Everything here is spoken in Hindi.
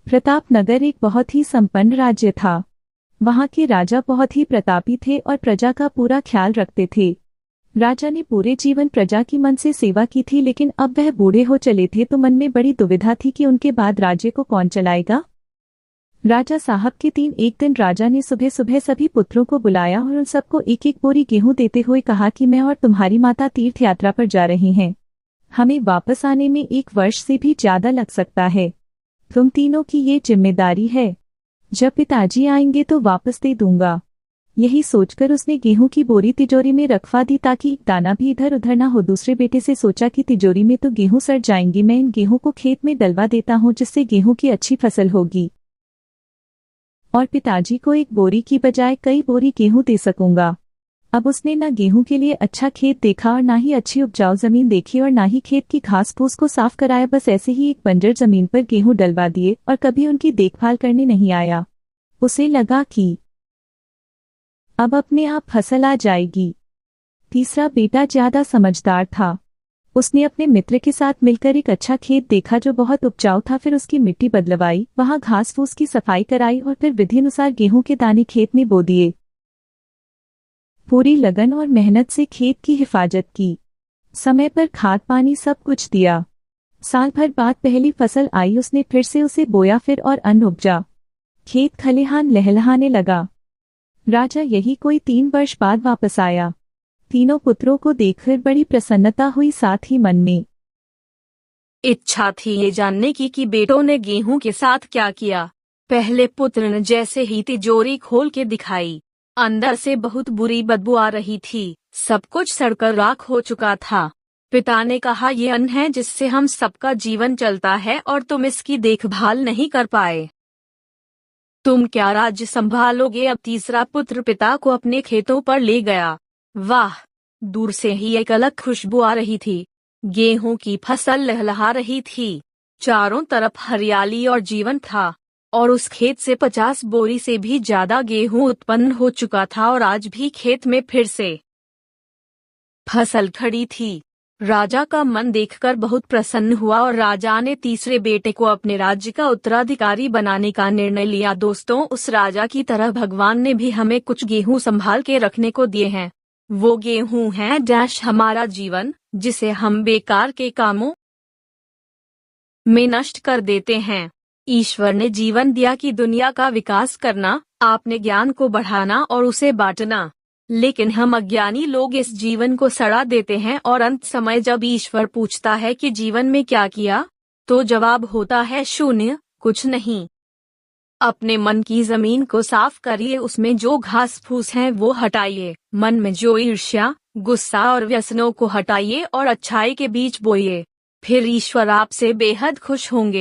प्रतापनगर एक बहुत ही संपन्न राज्य था। वहां के राजा बहुत ही प्रतापी थे और प्रजा का पूरा ख्याल रखते थे। राजा ने पूरे जीवन प्रजा की मन से सेवा की थी, लेकिन अब वह बूढ़े हो चले थे तो मन में बड़ी दुविधा थी कि उनके बाद राज्य को कौन चलाएगा। राजा साहब के एक दिन राजा ने सुबह सुबह सभी पुत्रों को बुलाया और उन सबको एक एक बोरी गेहूं देते हुए कहा कि मैं और तुम्हारी माता तीर्थ यात्रा पर जा रही हैं। हमें वापस आने में 1 वर्ष से भी ज्यादा लग सकता है। तुम तीनों की ये जिम्मेदारी है। जब पिताजी आएंगे तो वापस दे दूंगा। यही सोचकर उसने गेहूं की बोरी तिजोरी में रखवा दी ताकि एक दाना भी इधर उधर ना हो। दूसरे बेटे से सोचा कि तिजोरी में तो गेहूं सड़ जाएंगी, मैं इन गेहूं को खेत में डलवा देता हूं जिससे गेहूं की अच्छी फसल होगी और पिताजी को एक बोरी की बजाय कई बोरी गेहूं दे सकूंगा। अब उसने न गेहूं के लिए अच्छा खेत देखा और ना ही अच्छी उपजाऊ जमीन देखी और ना ही खेत की घास फूस को साफ कराया। बस ऐसे ही एक बंजर जमीन पर गेहूं डलवा दिए और कभी उनकी देखभाल करने नहीं आया। उसे लगा कि अब अपने आप फसल आ जाएगी। तीसरा बेटा ज्यादा समझदार था। उसने अपने मित्र के साथ मिलकर एक अच्छा खेत देखा जो बहुत उपजाऊ था। फिर उसकी मिट्टी बदलवाई, वहां घास फूस की सफाई कराई और फिर विधि अनुसार गेहूं के दाने खेत में बो दिए। पूरी लगन और मेहनत से खेत की हिफाजत की, समय पर खाद पानी सब कुछ दिया। साल भर बाद पहली फसल आई, उसने फिर से उसे बोया, फिर और अन्न उपजा। खेत खलिहान लहलहाने लगा। राजा यही कोई 3 वर्ष बाद वापस आया। तीनों पुत्रों को देखकर बड़ी प्रसन्नता हुई, साथ ही मन में इच्छा थी ये जानने की कि बेटों ने गेहूं के साथ क्या किया। पहले पुत्र ने जैसे ही तिजोरी खोल के दिखाई, अंदर से बहुत बुरी बदबू आ रही थी। सब कुछ सड़कर राख हो चुका था। पिता ने कहा, ये अन्न है जिससे हम सबका जीवन चलता है और तुम इसकी देखभाल नहीं कर पाए। तुम क्या राज्य संभालोगे। अब तीसरा पुत्र पिता को अपने खेतों पर ले गया। वाह, दूर से ही एक अलग खुशबू आ रही थी। गेहूं की फसल लहलहा रही थी। चारों तरफ हरियाली और जीवन था और उस खेत से 50 बोरी से भी ज्यादा गेहूं उत्पन्न हो चुका था और आज भी खेत में फिर से फसल खड़ी थी। राजा का मन देखकर बहुत प्रसन्न हुआ और राजा ने तीसरे बेटे को अपने राज्य का उत्तराधिकारी बनाने का निर्णय लिया। दोस्तों, उस राजा की तरह भगवान ने भी हमें कुछ गेहूं संभाल के रखने को दिए हैं। वो गेहूं है हमारा जीवन, जिसे हम बेकार के कामों में नष्ट कर देते हैं। ईश्वर ने जीवन दिया कि दुनिया का विकास करना, आपने ज्ञान को बढ़ाना और उसे बांटना, लेकिन हम अज्ञानी लोग इस जीवन को सड़ा देते हैं और अंत समय जब ईश्वर पूछता है कि जीवन में क्या किया, तो जवाब होता है शून्य, कुछ नहीं। अपने मन की जमीन को साफ करिए, उसमें जो घास फूस है वो हटाइए। मन में जो ईर्ष्या, गुस्सा और व्यसनों को हटाइए और अच्छाई के बीज बोइए। फिर ईश्वर आपसे बेहद खुश होंगे।